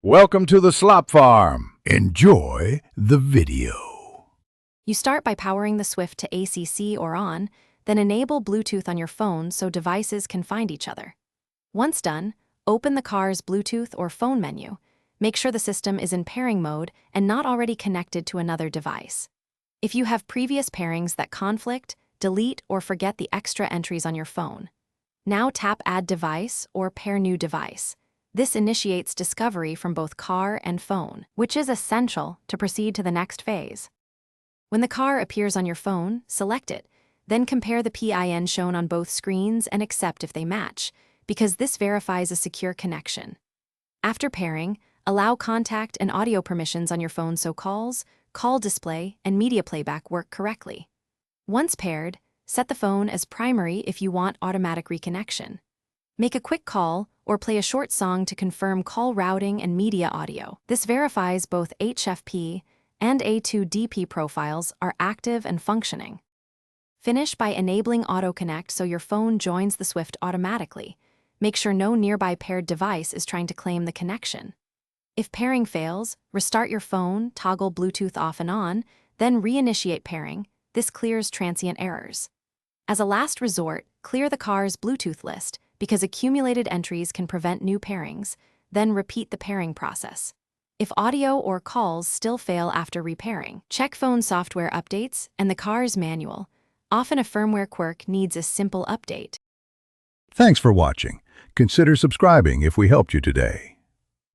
Welcome to the Slop Farm. Enjoy the video. You start by powering the Swift to ACC or on, then enable Bluetooth on your phone so devices can find each other. Once done, open the car's Bluetooth or phone menu. Make sure the system is in pairing mode and not already connected to another device. If you have previous pairings that conflict, delete or forget the extra entries on your phone. Now tap Add Device or Pair New Device. This initiates discovery from both car and phone, which is essential to proceed to the next phase. When the car appears on your phone, select it, then compare the PIN shown on both screens and accept if they match, because this verifies a secure connection. After pairing, allow contact and audio permissions on your phone so calls, call display, and media playback work correctly. Once paired, set the phone as primary if you want automatic reconnection. Make a quick call or play a short song to confirm call routing and media audio. This verifies both HFP and A2DP profiles are active and functioning. Finish by enabling Auto Connect so your phone joins the Swift automatically. Make sure no nearby paired device is trying to claim the connection. If pairing fails, restart your phone, toggle Bluetooth off and on, then reinitiate pairing. This clears transient errors. As a last resort, clear the car's Bluetooth list because accumulated entries can prevent new pairings, then repeat the pairing process. If audio or calls still fail after repairing, check phone software updates and the car's manual. Often a firmware quirk needs a simple update. Thanks for watching. Consider subscribing if we helped you today.